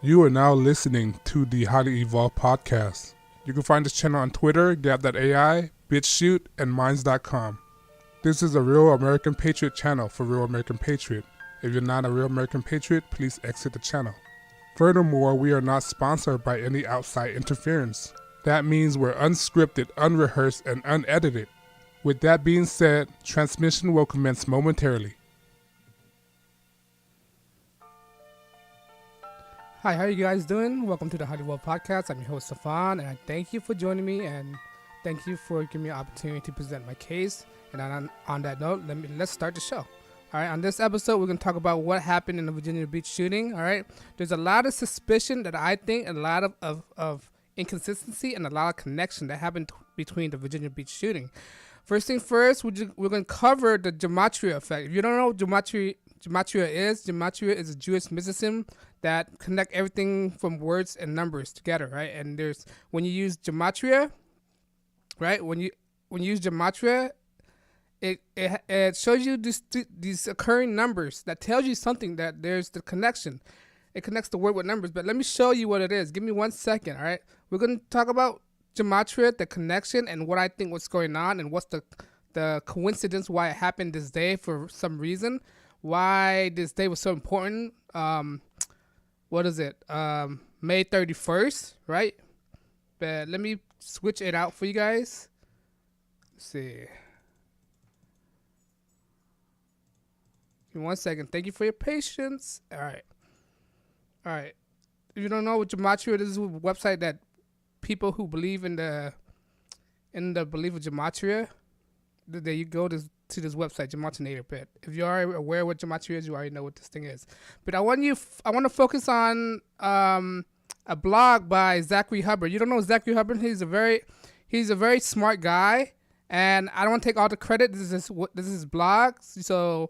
You are now listening to the Highly Evolved Podcast. You can find this channel on Twitter, Gab.ai, BitChute, and Minds.com. This is a Real American Patriot channel for Real American Patriot. If you're not a Real American Patriot, please exit the channel. Furthermore, we are not sponsored by any outside interference. That means we're unscripted, unrehearsed, and unedited. With that being said, transmission will commence momentarily. Hi, how are you guys doing? Welcome to the HighlyEvolvedPodcast. I'm your host, Stefan, and I thank you for joining me, and thank you for giving me an opportunity to present my case. And on that note, let's start the show. All right, on this episode, we're going to talk about what happened in the Virginia Beach shooting. All right, there's a lot of suspicion that I think, a lot of inconsistency, and a lot of connection that happened between the Virginia Beach shooting. First thing first, we're going to cover the Gematria effect. If you don't know what Gematria is a Jewish mysticism that connect everything from words and numbers together, right? And there's when you use Gematria, right? When you use Gematria, it shows you these occurring numbers that tells you something, that there's the connection. It connects the word with numbers. But let me show you what it is. Give me 1 second, all right? We're going to talk about Gematria, the connection, and what I think what's going on, and what's the coincidence why it happened this day for some reason, why this day was so important. What is it? May 31st, right? But let me switch it out for you guys. Let's see. Give me 1 second. Thank you for your patience. All right. If you don't know what Gematria is, this is a website that people who believe in the belief of Gematria, that you go to this website, Gematria Pit. If you are aware what Gematria is, you already know what this thing is. But I want to focus on a blog by Zachary Hubbard. You don't know Zachary Hubbard? He's a very smart guy, and I don't want to take all the credit. This is his blog. So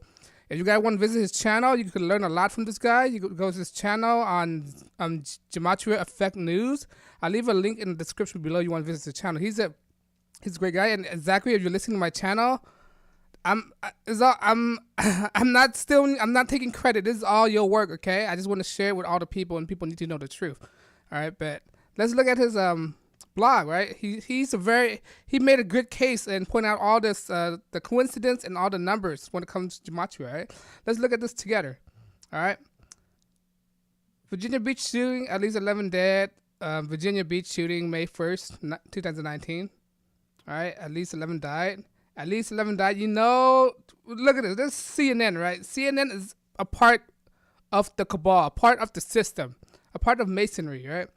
if you guys want to visit his channel, you can learn a lot from this guy. You can go to his channel on Gematria Effect News. I'll leave a link in the description below. You want to visit his channel. He's a great guy. And Zachary, if you're listening to my channel, I'm not taking credit. This is all your work, okay? I just want to share it with all the people, and people need to know the truth. All right, but let's look at his blog, right? He made a good case and point out all this the coincidence and all the numbers when it comes to Gematria, right? Let's look at this together. All right. Virginia Beach shooting, at least 11 dead. Virginia Beach shooting, May 1st, 2019. All right, at least 11 died. At least 11 died. You know, look at this. This is CNN, right? CNN is a part of the cabal, a part of the system, a part of masonry, right?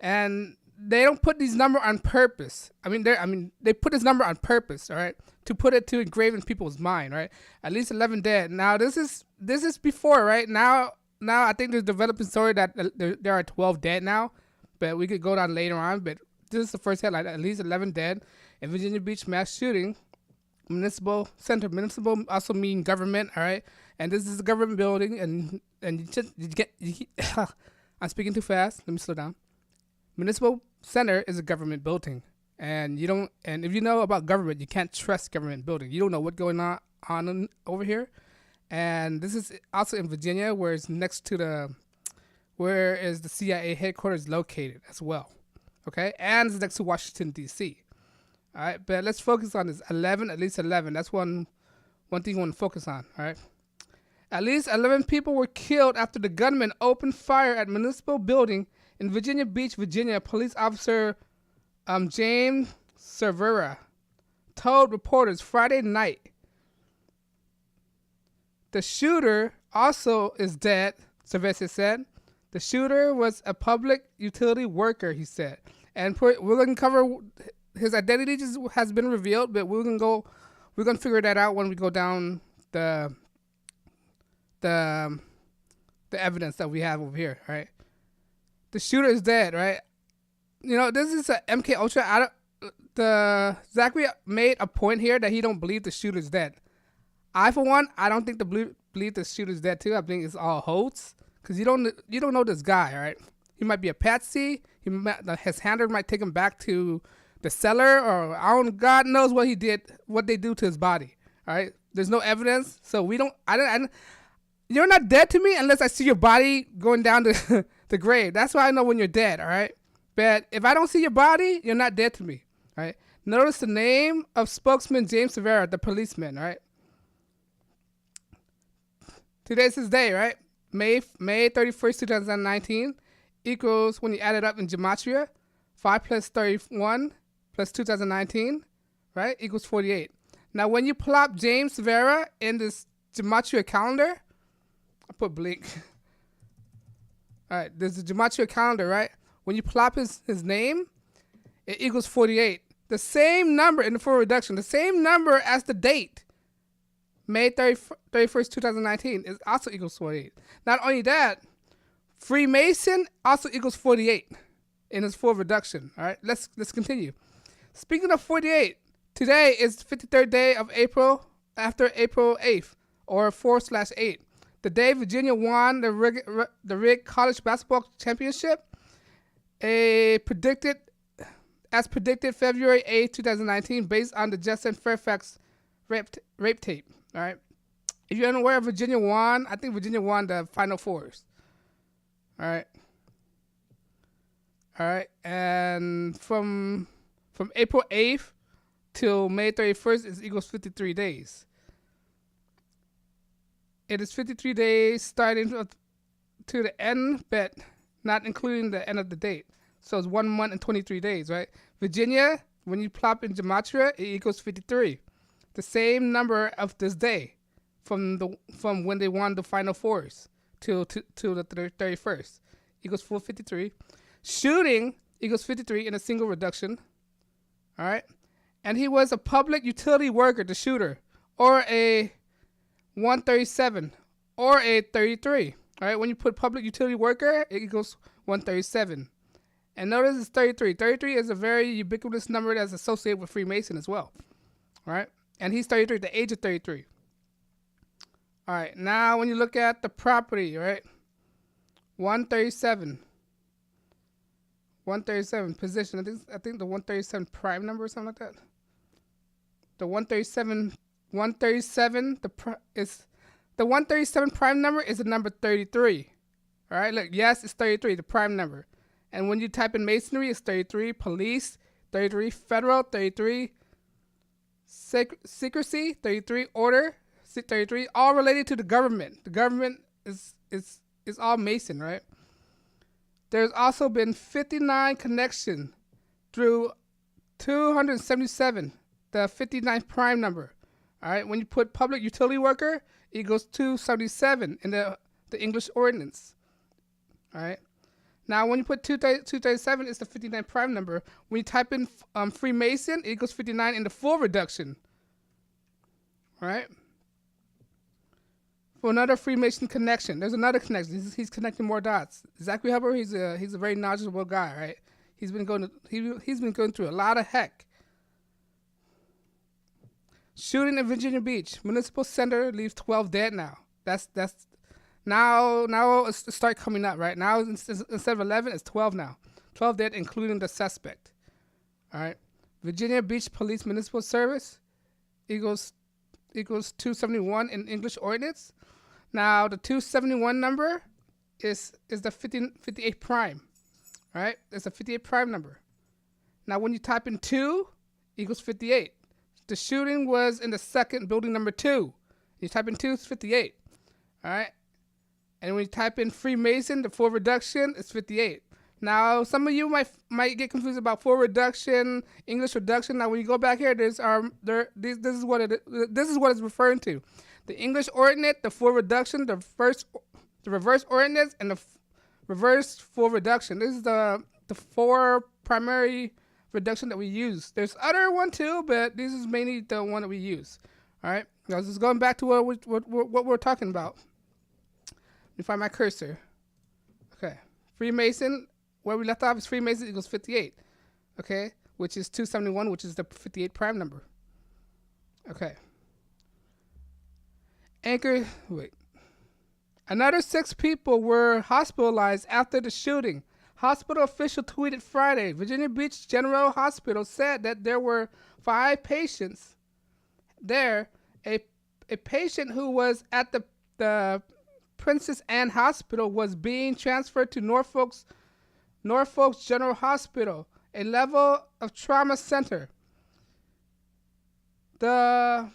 And they don't put these numbers on purpose. They put this number on purpose, all right, to engrave in people's mind, right? At least 11 dead. Now this is before, right? Now I think there's a developing story that there are 12 dead now, but we could go down later on. But this is the first headline: at least 11 dead in Virginia Beach mass shooting. Municipal center. Municipal also mean government, all right? And this is a government building, and I'm speaking too fast. Let me slow down. Municipal center is a government building, and if you know about government, you can't trust government building. You don't know what's going on over here. And this is also in Virginia, where it's next to where is the CIA headquarters located as well. Okay, and it's next to Washington D.C. All right, but let's focus on this 11, at least 11. That's one thing you want to focus on, all right? At least 11 people were killed after the gunman opened fire at municipal building in Virginia Beach, Virginia. Police officer James Cervera told reporters Friday night. The shooter also is dead, Cervera said. The shooter was a public utility worker, he said. And we're going to cover... His identity just has been revealed, but we're gonna figure that out when we go down the evidence that we have over here, right? The shooter is dead, right? You know, this is a MK Ultra. Zachary made a point here that he don't believe the shooter's dead. I, for one, I don't think believe the shooter's dead too. I think it's all hoax, because you don't know this guy, right? He might be a patsy. His handler might take him back to the cellar, or God knows what he did, what they do to his body. All right, there's no evidence, so we don't. You're not dead to me unless I see your body going down to the grave. That's why I know when you're dead, all right? But if I don't see your body, you're not dead to me, all right? Notice the name of spokesman James Rivera, the policeman, all right? Today's his day, right? May 31st, 2019 equals, when you add it up in Gematria, 5 plus 31 plus 2019, right, equals 48. Now, when you plop James Rivera in this Gematria calendar, I put blink. All right, there's a Gematria calendar, right? When you plop his name, it equals 48. The same number in the full reduction, the same number as the date, May 31st, 2019, is also equals 48. Not only that, Freemason also equals 48 in its full reduction. All right, let's continue. Speaking of 48, today is the 53rd day of April after April 8th, or 4/8. The day Virginia won the Rig College Basketball Championship, as predicted February 8th, 2019, based on the Justin Fairfax rape tape. All right. If you're unaware, Virginia won. I think Virginia won the Final Fours. All right. All right. And from April 8th till May 31st is equals 53 days. It is 53 days starting to the end, but not including the end of the date. So it's 1 month and 23 days, right? Virginia, when you plop in Gematria, it equals 53. The same number of this day from when they won the Final Fours till the 31st equals 453. Shooting equals 53 in a single reduction. All right. And he was a public utility worker, the shooter, or a 137 or a 33. All right. When you put public utility worker, it equals 137. And notice it's 33. 33 is a very ubiquitous number that's associated with Freemason as well. All right. And he's 33 at the age of 33. All right. Now, when you look at the property, right? 137. 137 position. I think the 137 prime number or something like that. The 137 the 137 prime number is the number 33. All right. Look, yes, it's 33, the prime number. And when you type in masonry, it's 33. Police, 33. Federal, 33. Secrecy, 33. Order, 33. All related to the government. The government is all Mason, right? There's also been 59 connections through 277, the 59th prime number. All right. When you put public utility worker, it equals 277 in the English ordinance. All right. Now, when you put 237, it's the 59 prime number. When you type in Freemason, it equals 59 in the full reduction. All right? For another Freemason connection, there's another connection. He's connecting more dots. Zachary Hubbard, he's a very knowledgeable guy, right? He's been going through a lot of heck. Shooting in Virginia Beach, Municipal Center leaves 12 dead now. That's Now it's start coming up, right? Now instead of 11, it's 12 now. 12 dead, including the suspect. All right. Virginia Beach Police Municipal Service equals 271 in English ordinance. Now the 271 number is the 58 prime. All right. It's a 58 prime number. Now when you type in 2 equals 58. The shooting was in the second building number 2. You type in 2, it's 58. All right. And when you type in Freemason, the full reduction is 58. Now, some of you might get confused about full reduction, English reduction. Now, when you go back here, this is what it's referring to: the English ordinate, the full reduction, the reverse ordinate, and the reverse full reduction. This is the 4 primary reduction that we use. There's other one too, but this is mainly the one that we use. All right. Now, just going back to what we're talking about. Let me find my cursor. Okay. Freemason, where we left off is Freemason equals 58. Okay. Which is 271, which is the 58 prime number. Okay. Another 6 people were hospitalized after the shooting. Hospital official tweeted Friday. Virginia Beach General Hospital said that there were 5 patients there. A patient who was at the Princess Anne Hospital was being transferred to Norfolk's General Hospital, a level of trauma center. I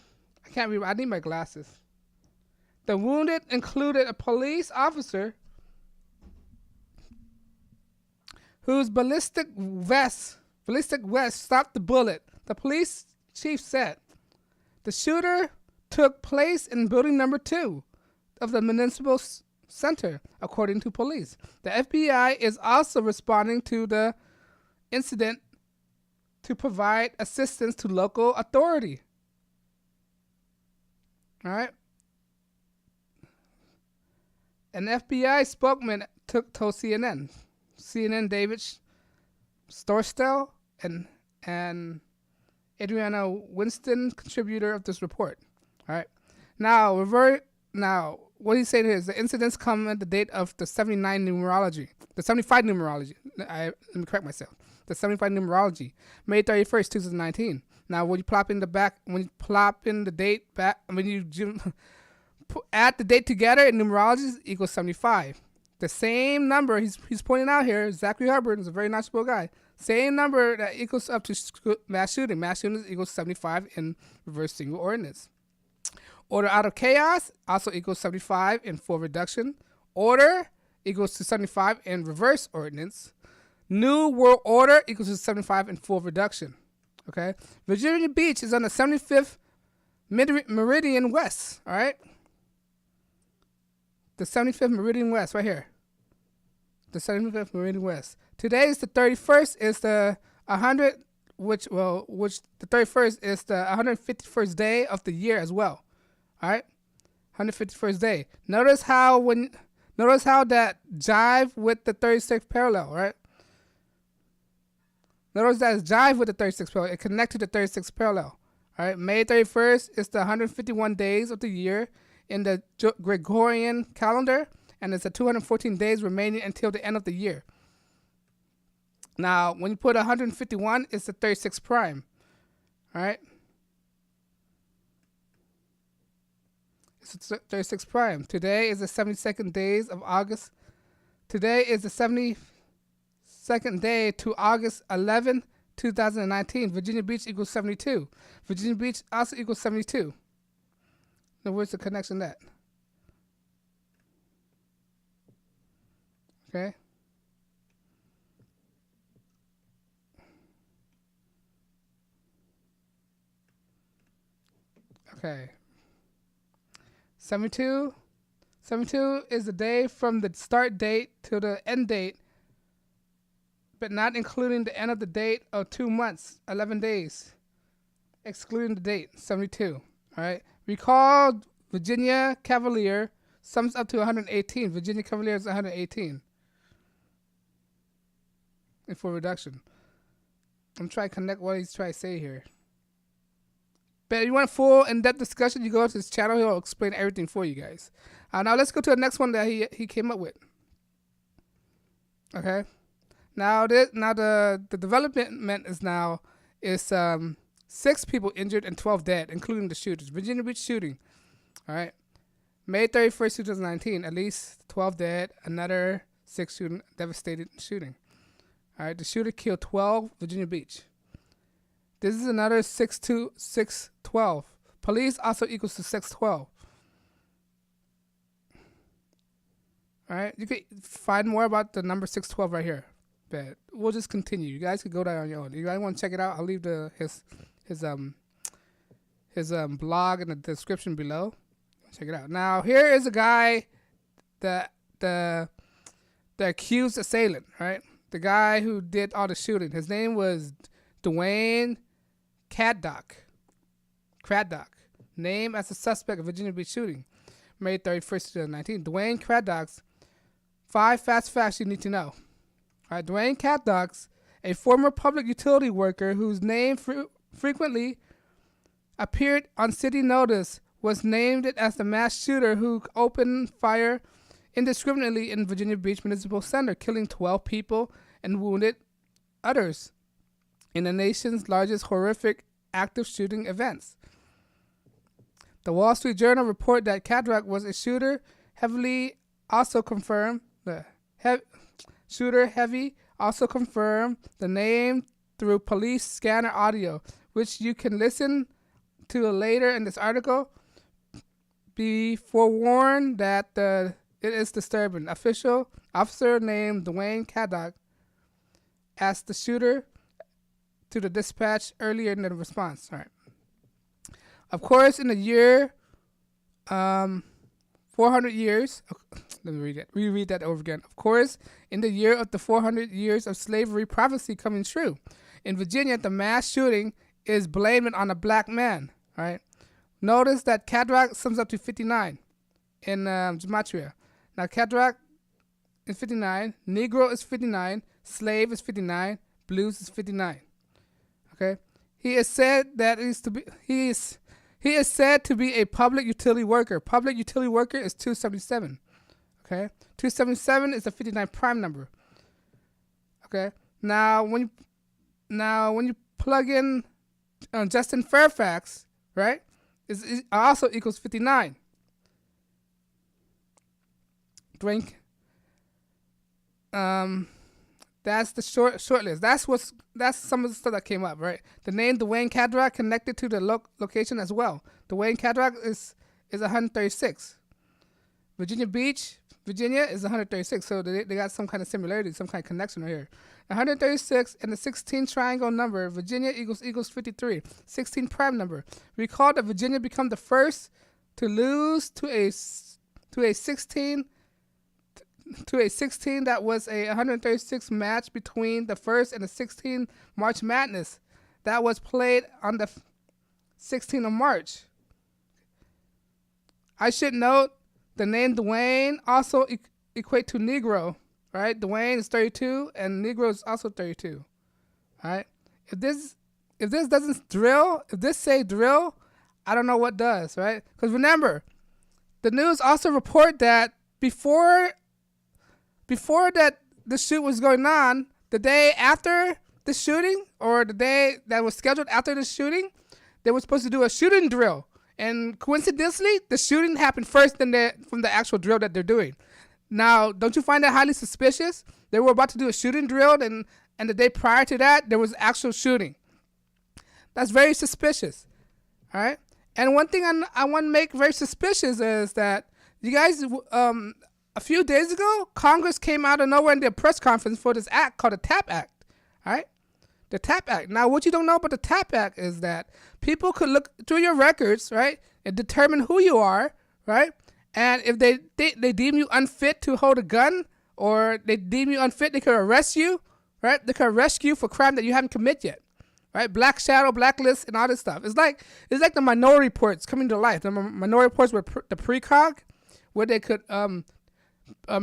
can't read. I need my glasses. The wounded included a police officer whose ballistic vest stopped the bullet. The police chief said the shooter took place in building number 2 of the Municipal Center, according to police. The FBI is also responding to the incident to provide assistance to local authority. All right. An FBI spokesman told CNN David Storstel and Adriana Winston, contributor of this report. All right. Now, what he's saying is the incidents come at the date of the 75 numerology. Let me correct myself. The 75 numerology, May 31st, 2019. Now, when you plop in the date back, when you add the date together in numerology, equals 75. The same number he's pointing out here, Zachary Hubbard is a very knowledgeable guy. Same number that equals up to mass shooting. Mass shooting equals 75 in reverse single ordinance. Order out of chaos also equals 75 in full reduction. Order equals to 75 in reverse ordinance. New World Order equals to 75 in full reduction. Okay? Virginia Beach is on the 75th meridian west. All right? The 75th meridian west, right here. The 75th meridian west. Today is the 31st. Is the 100, which the 31st is the 151st day of the year as well. All right, 151st day. Notice how that jive with the 36th parallel, right? Notice that it's jive with the 36th parallel. It connects to the 36th parallel. All right, May 31st is the 151 days of the year in the Gregorian calendar, and it's the 214 days remaining until the end of the year. Now, when you put 151, it's the 36th prime. All right. It's 36 prime. Today is the 72nd days of August. Today is the 72nd day to August 11, 2019. Virginia Beach equals 72. Virginia Beach also equals 72. Now, where's the connection at? Okay. Okay. 72 is the day from the start date to the end date, but not including the end of the date of 2 months, 11 days, excluding the date, 72. All right. Recall Virginia Cavalier sums up to 118. Virginia Cavalier is 118 in full reduction. I'm trying to connect what he's trying to say here. But if you want a full in-depth discussion, you go to his channel. He'll explain everything for you guys. Now let's go to the next one that he came up with. Okay. Now the development is 6 people injured and 12 dead, including the shooters. Virginia Beach shooting. All right. May 31st, 2019. At least 12 dead. Another 6 devastated shooting. All right. The shooter killed 12. Virginia Beach. This is another 612. Police also equals to 612. All right, you can find more about the number 612 right here. But we'll just continue. You guys can go there on your own. If you guys want to check it out, I'll leave his blog in the description below. Check it out. Now here is a guy, the accused assailant, right? The guy who did all the shooting. His name was Dwayne Craddock, named as a suspect of Virginia Beach shooting, May 31st, 2019. Dwayne Craddock's 5 fast facts you need to know. All right, Dwayne Craddock's a former public utility worker whose name frequently appeared on city notice, was named as the mass shooter who opened fire indiscriminately in Virginia Beach Municipal Center, killing 12 people and wounded others in the nation's largest horrific active shooting events. The Wall Street Journal reported that Craddock was a shooter Heavily also confirmed Shooter Heavy also confirmed the name through police scanner audio, which you can listen to later in this article. Be forewarned that it is disturbing. Officer named Dwayne Caddock asked the shooter to the dispatch earlier in the response. All right. Of course, in the year 400 years, let me reread that over again. Of course, in the year of the 400 years of slavery prophecy coming true. In Virginia, the mass shooting is blamed on a black man. All right. Notice that Caddock sums up to 59 in Gematria. Now, Caddock is 59, Negro is 59, slave is 59, blues is 59. Okay. He is said to be a public utility worker. Public utility worker is 277. Okay, 277 is the 59 prime number. Okay, now when you plug in Justin Fairfax, right, it also equals 59. Drink. That's the short list. That's some of the stuff that came up, right? The name Dwayne Caddock connected to the location as well. Dwayne Caddock is 136. Virginia Beach, Virginia is 136. So they got some kind of similarity, some kind of connection right here. 136 and the 16 triangle number, Virginia equals 53. 16 prime number. Recall that Virginia became the first to lose to a 16 that was a 136 match between the first and the 16 March Madness that was played on the 16th of March. I should note the name Dwayne also equate to Negro, right? Dwayne is 32 and Negro is also 32, right? If this say drill, I don't know what does, right? Because remember, the news also report that before that the shoot was going on, the day after the shooting or the day that was scheduled after the shooting, they were supposed to do a shooting drill. And coincidentally, the shooting happened first from the actual drill that they're doing. Now, don't you find that highly suspicious? They were about to do a shooting drill, and the day prior to that, there was actual shooting. That's very suspicious. All right? And one thing I want to make very suspicious is that you guys... a few days ago, Congress came out of nowhere and did a press conference for this act called the TAP Act. All right? The TAP Act. Now, what you don't know about the TAP Act is that people could look through your records, right, and determine who you are, right? And if they deem you unfit to hold a gun or they deem you unfit, they could arrest you, right? They could arrest you for crime that you haven't committed yet, right? Black shadow, blacklist, and all this stuff. It's like the Minority Reports coming to life. The Minority Reports were the precog, where they could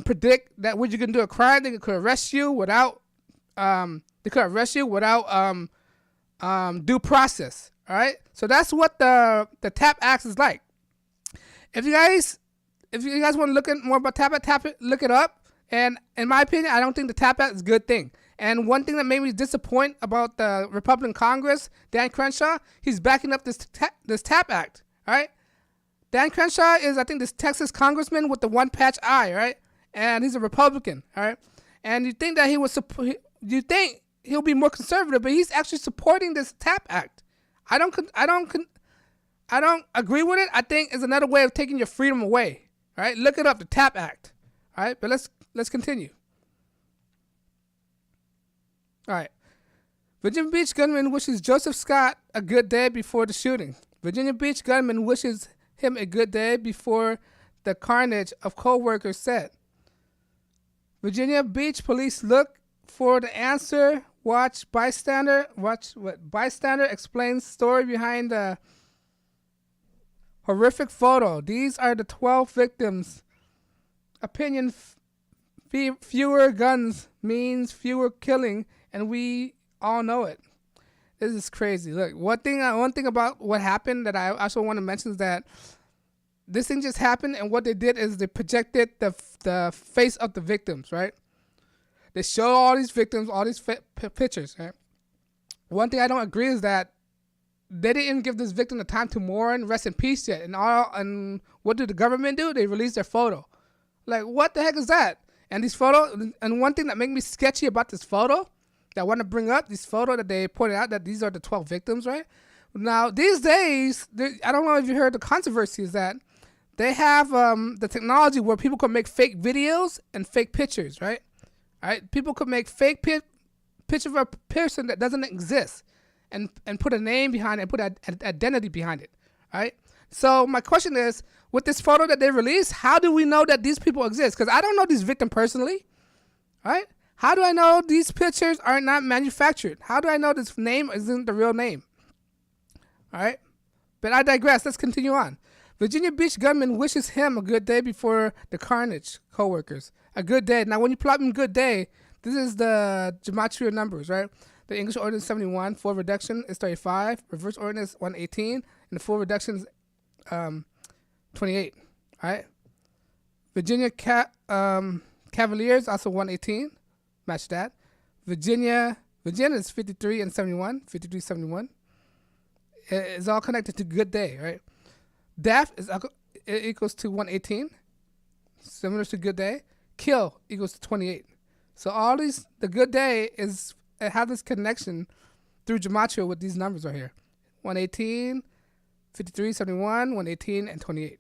predict that when you can do a crime, they could arrest you without due process. All right, so that's what the TAP Act is like. If you guys want to look at more about TAP Act, look it up. And in my opinion, I don't think the TAP Act is a good thing. And one thing that made me disappoint about the Republican Congress, Dan Crenshaw, he's backing up this TAP Act. All right. Dan Crenshaw is, I think, this Texas congressman with the one patch eye, right? And he's a Republican, all right? And you think that you think he'll be more conservative, but he's actually supporting this TAP Act. I don't agree with it. I think it's another way of taking your freedom away, all right? Look it up, the TAP Act, all right? But let's continue. All right. Virginia Beach gunman wishes Joseph Scott a good day before the shooting. Virginia Beach gunman wishes him a good day before the carnage of co-workers said. Virginia Beach police look for the answer. Watch what bystander explains story behind the horrific photo. These are the 12 victims. Opinion: fewer guns means fewer killing, and we all know it. This is crazy. Look, one thing about what happened that I also want to mention is that this thing just happened, and what they did is they projected the face of the victims, right? They show all these victims, all these pictures, right? One thing I don't agree is that they didn't give this victim the time to mourn, rest in peace yet. And what did the government do? They released their photo, Like, what the heck is that? And these photos, and one thing that made me sketchy about this photo, that I want to bring up, this photo that they pointed out that these are the 12 victims, right? Now, these days, I don't know if you heard the controversy is that they have the technology where people can make fake videos and fake pictures, right? All right, people could make fake picture of a person that doesn't exist, and put a name behind it, and put an identity behind it, right? So my question is, with this photo that they released, how do we know that these people exist? Because I don't know these victims personally, right? How do I know these pictures are not manufactured? How do I know this name isn't the real name? All right, but I digress. Let's continue on. Virginia Beach gunman wishes him a good day before the carnage. Co-workers, a good day. Now, when you plot in good day, this is the Gematria numbers, right? The English ordinance 71, full reduction is 35, reverse ordinance 118, and the full reduction is 28. All right. Virginia Cavaliers also 118, match that. Virginia is 53 and 71, 53, 71. It's all connected to good day, right? Death is equals to 118, similar to good day. Kill equals to 28. So all these, the good day is, it has this connection through Gematria with these numbers right here. 118, 53, 71, 118, and 28.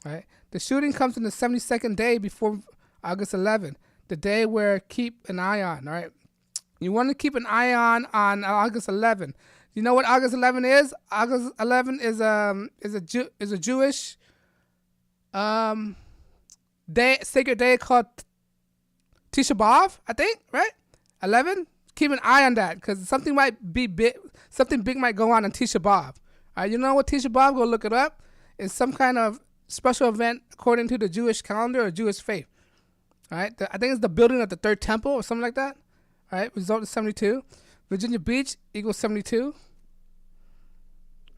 All right. The shooting comes in the 72nd day before August 11, the day where keep an eye on, all right? You want to keep an eye on August 11. You know what August 11 is? August 11 is a Jewish day, sacred day called Tisha B'Av, I think, right? 11. Keep an eye on that because something might be big. Something big might go on Tisha B'Av. All right, you know what Tisha B'Av? Go look it up. It's some kind of special event according to the Jewish calendar or Jewish faith. All right, I think it's the building of the third temple or something like that. All right, result is 72. Virginia Beach equals 72.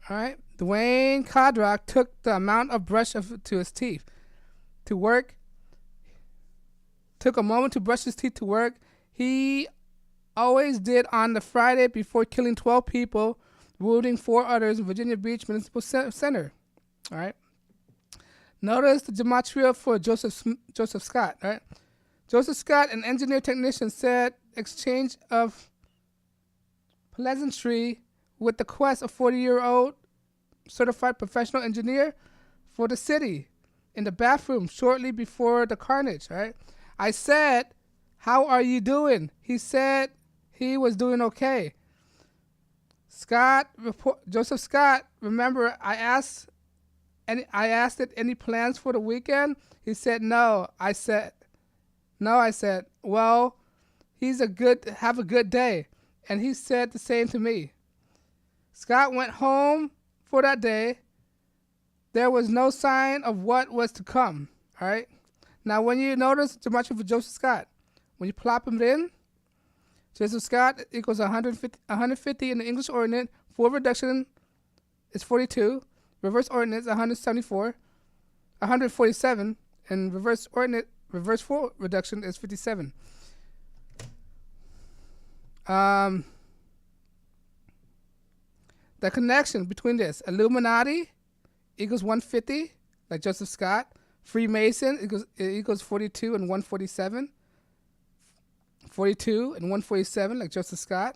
All right, Dwayne Kodrak took the amount of brush to his teeth to work. Took a moment to brush his teeth to work. He always did on the Friday before killing 12 people, wounding 4 others in Virginia Beach Municipal Center. All right. Notice the gematria for Joseph Scott. All right. Joseph Scott, an engineer technician, said exchange of pleasantry with the quest of 40-year-old certified professional engineer for the city in the bathroom shortly before the carnage. All right. I said, "How are you doing?" He said he was doing okay. Joseph Scott, remember, I asked it, any plans for the weekend? He said, no. I said, well, have a good day. And he said the same to me. Scott went home for that day. There was no sign of what was to come. All right. Now, when you notice gematria for Joseph Scott, when you plop him in, Joseph Scott equals 150 in the English ordinance. Full reduction is 42. Reverse ordinance 147, and reverse full reduction is 57. The connection between this, Illuminati equals 150, like Joseph Scott. Freemason equals 42 and 147. 42 and 147, like Joseph Scott.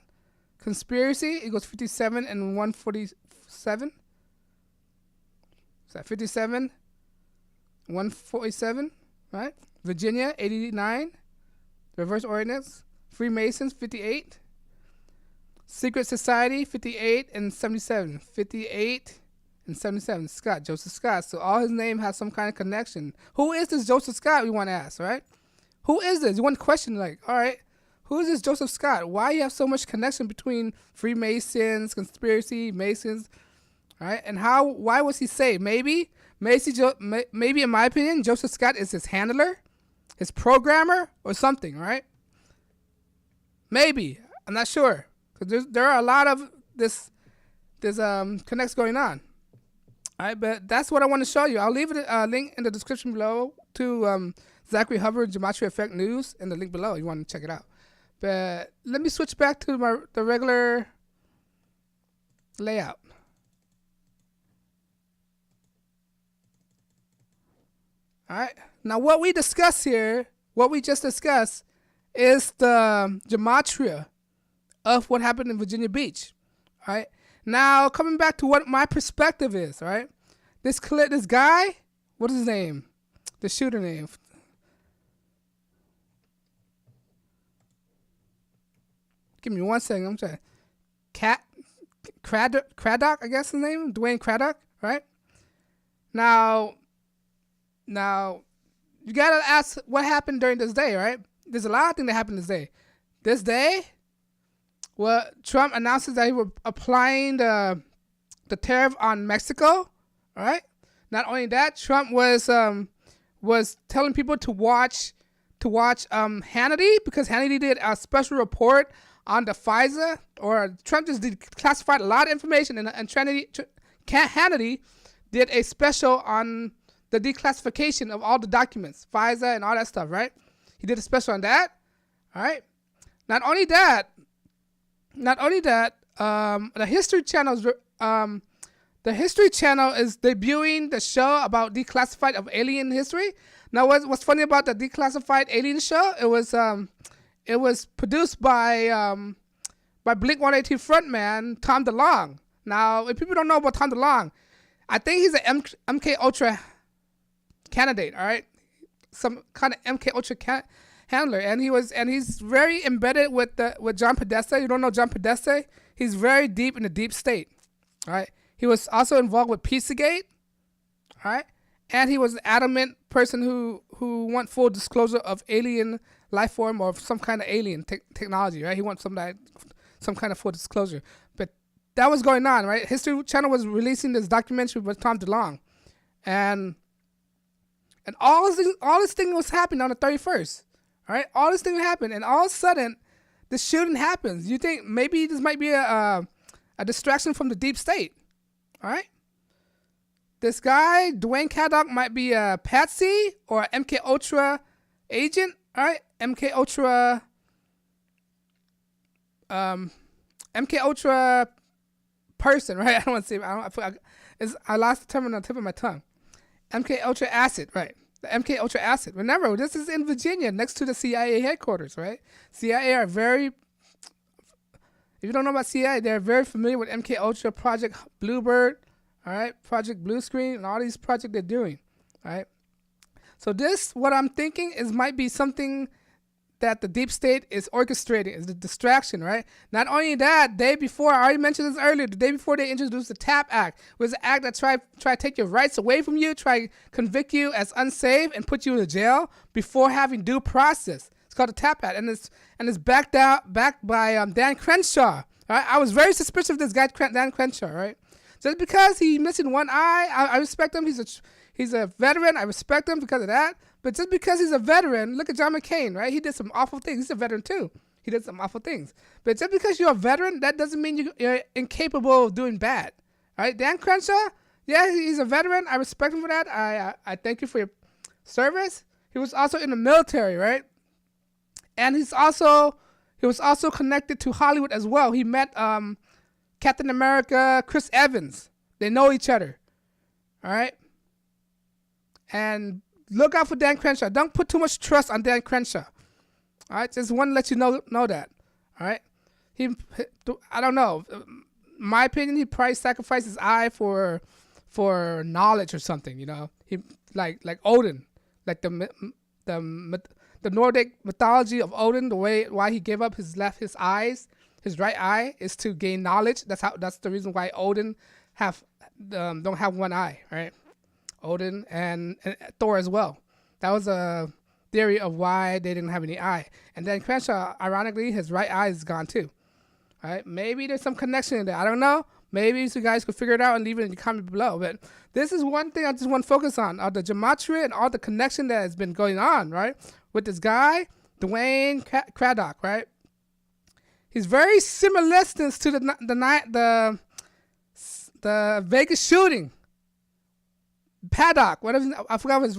Conspiracy equals 57 and 147. Is that 57? 147, right? Virginia, 89. Reverse ordinance. Freemasons, 58. Secret Society, 58 and 77. 58 and 77. Scott, Joseph Scott. So all his name has some kind of connection. Who is this Joseph Scott, we want to ask, right? Who is this? You want to question, like, all right, who is this Joseph Scott? Why you have so much connection between Freemasons, conspiracy, Masons, all right? And why was he saved? Maybe in my opinion, Joseph Scott is his handler, his programmer, or something, right? Maybe. I'm not sure. Because there are a lot of this connects going on. All right, but that's what I want to show you. I'll leave it a link in the description below to Zachary Hubbard Gematria Effect News in the link below. You want to check it out. But let me switch back to the regular layout. All right. Now, what we discuss here, what we just discussed, is the gematria of what happened in Virginia Beach. All right. Now, coming back to what my perspective is, all right? This guy, what is his name? The shooter name. Give me 1 second. I'm trying. Craddock, I guess his name, Dwayne Craddock, right? Now, you gotta ask what happened during this day, right? There's a lot of things that happened this day. This day, well, Trump announces that he was applying the tariff on Mexico, right? Not only that, Trump was telling people to watch Hannity, because Hannity did a special report on the FISA, or Trump just declassified a lot of information, and Hannity did a special on the declassification of all the documents, FISA and all that stuff, right? He did a special on that, all right? Not only that, the History Channel is debuting the show about declassified of alien history. Now, what's funny about the declassified alien show? It was produced by Blink-182 frontman Tom DeLonge. Now, if people don't know about Tom DeLonge, I think he's an MK Ultra candidate. All right, some kind of MK Ultra handler, and he's very embedded with John Podesta. You don't know John Podesta? He's very deep in the deep state. All right, he was also involved with Pizzagate. All right, and he was an adamant person who want full disclosure of alien life form or some kind of alien technology, right? He wants some kind of full disclosure. But that was going on, right? History Channel was releasing this documentary with Tom DeLonge, and all this thing was happening on the 31st, all right? All this thing happened, and all of a sudden, the shooting happens. You think maybe this might be a distraction from the deep state, all right? This guy, Dwayne Craddock, might be a patsy or an MK Ultra agent, all right? MK Ultra person, right? I don't want to say. I lost the term on the tip of my tongue. MK Ultra acid, right? The MK Ultra acid. Remember, this is in Virginia, next to the CIA headquarters, right? CIA are very. If you don't know about CIA, they're very familiar with MK Ultra, Project Bluebird, all right? Project Blue Screen, and all these projects they're doing, all right? So what I'm thinking might be something that the deep state is orchestrating, is the distraction, right? Not only that, day before, I already mentioned this earlier, the day before they introduced the TAP Act, was an act that try to take your rights away from you, try to convict you as unsafe and put you in jail before having due process. It's called the TAP Act, and it's backed by Dan Crenshaw. Right? I was very suspicious of this guy, Dan Crenshaw, right? Just because he's missing one eye, I respect him. He's a veteran. I respect him because of that. But just because he's a veteran, look at John McCain, right? He did some awful things. He's a veteran too. He did some awful things. But just because you're a veteran, that doesn't mean you're incapable of doing bad. All right? Dan Crenshaw, yeah, he's a veteran. I respect him for that. I thank you for your service. He was also in the military, right? And he was also connected to Hollywood as well. He met Captain America, Chris Evans. They know each other. All right? And look out for Dan Crenshaw. Don't put too much trust on Dan Crenshaw. All right? Just want to let you know that. All right? I don't know. My opinion, he probably sacrificed his eye for knowledge or something, you know? He like Odin, like the Nordic mythology of Odin, why he gave up his right eye is to gain knowledge. That's the reason why Odin don't have one eye, right? Odin and Thor as well. That was a theory of why they didn't have any eye. And then Crenshaw, ironically, his right eye is gone too. All right? Maybe there's some connection in there. I don't know. Maybe you guys could figure it out and leave it in the comment below. But this is one thing I just want to focus on, the gematria and all the connection that has been going on, right? With this guy, Dwayne Craddock, right? He's very similar to the Vegas shooting. Paddock, I forgot his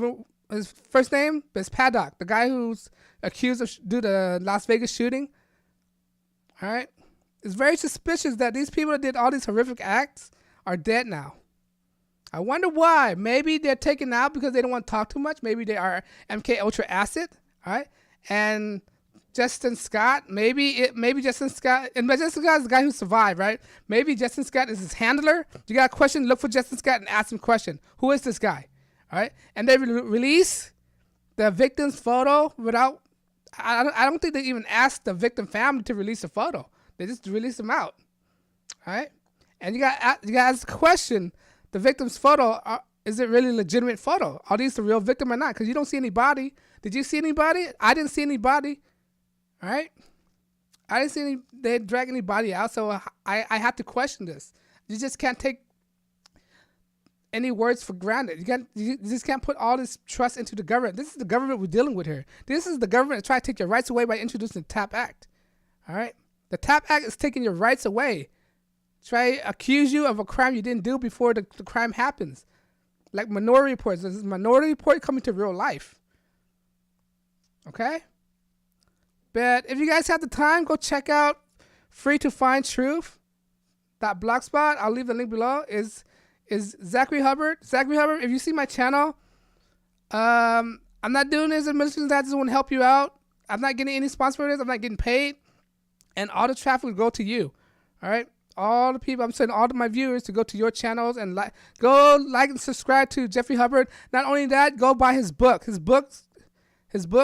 first name, but it's Paddock, the guy who's accused of the Las Vegas shooting. All right, it's very suspicious that these people that did all these horrific acts are dead now. I wonder why. Maybe they're taken out because they don't want to talk too much. Maybe they are MK Ultra acid, all right? And Justin Scott, maybe Justin Scott, and Justin Scott is the guy who survived, right? Maybe Justin Scott is his handler. You got a question, look for Justin Scott and ask him a question. Who is this guy? All right? And they release the victim's photo without, I don't think they even asked the victim family to release a photo. They just release them out, all right? And you got to ask the question, the victim's photo, is it really a legitimate photo? Are these the real victim or not? Because you don't see any body. Did you see anybody? I didn't see anybody. All right? I didn't see they drag anybody out, so I have to question this. You just can't take any words for granted. You just can't put all this trust into the government. This is the government we're dealing with here. This is the government that try to take your rights away by introducing the TAP Act. All right? The TAP Act is taking your rights away. Try to accuse you of a crime you didn't do before the crime happens. Like Minority Report. This is Minority Report coming to real life. Okay? But if you guys have the time, go check out freetofindtruth.blogspot. I'll leave the link below. Is Zachary Hubbard. Zachary Hubbard, if you see my channel, I'm not doing this admission. I just want to help you out. I'm not getting any sponsor for this. I'm not getting paid. And all the traffic will go to you. All right? All the people, I'm sending all of my viewers to go to your channels and go like and subscribe to Jeffrey Hubbard. Not only that, go buy his book. His book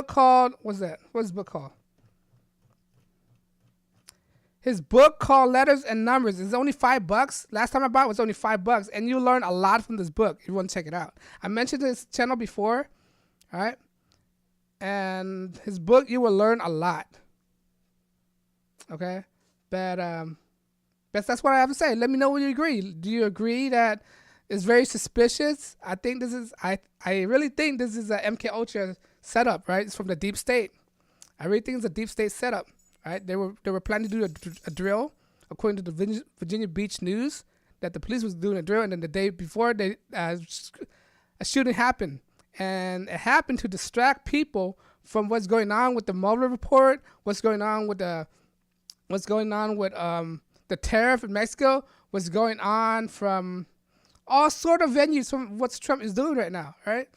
called, what's that? What's his book called? His book called Letters and Numbers. It's only $5. Last time I bought it was only $5, and you'll learn a lot from this book if you want to check it out. I mentioned his channel before, all right? And his book, you will learn a lot. Okay? But that's what I have to say. Let me know what you agree. Do you agree that it's very suspicious? I really think this is a MK Ultra setup, right? It's from the deep state. I really think it's a deep state setup, right? They were planning to do a drill, according to the Virginia Beach News, that the police was doing a drill, and then the day before, a shooting happened, and it happened to distract people from what's going on with the Mueller report, what's going on with the tariff in Mexico, what's going on from all sort of venues from what Trump is doing right now, right?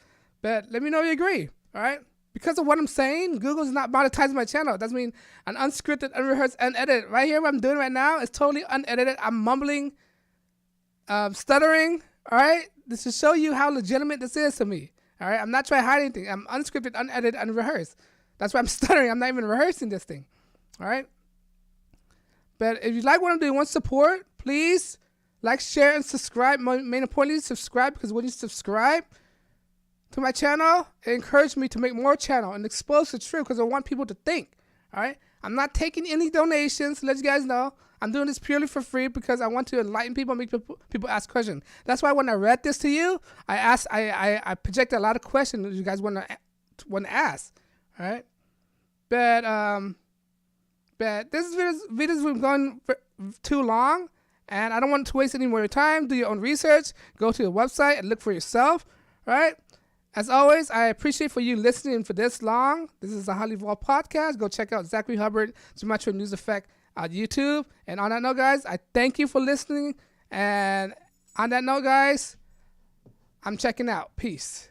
But let me know if you agree, all right? Because of what I'm saying, Google's not monetizing my channel. That means an unscripted, unrehearsed, unedited. Right here, what I'm doing right now is totally unedited. I'm mumbling, stuttering, all right? This will show you how legitimate this is to me, all right? I'm not trying to hide anything. I'm unscripted, unedited, unrehearsed. That's why I'm stuttering. I'm not even rehearsing this thing, all right? But if you like what I'm doing, want support, please like, share, and subscribe. Main importantly, subscribe, because when you subscribe to my channel, it encourages me to make more channel and expose the truth, because I want people to think, all right? I'm not taking any donations, let you guys know. I'm doing this purely for free because I want to enlighten people and make people ask questions. That's why when I read this to you, I projected a lot of questions that you guys want to ask, all right? But this video's been going for too long, and I don't want to waste any more time. Do your own research. Go to the website and look for yourself, right? As always, I appreciate for you listening for this long. This is the Highly Evolved Podcast. Go check out Zachary Hubbard, Gematria News Effect on YouTube. And on that note, guys, I thank you for listening. And on that note, guys, I'm checking out. Peace.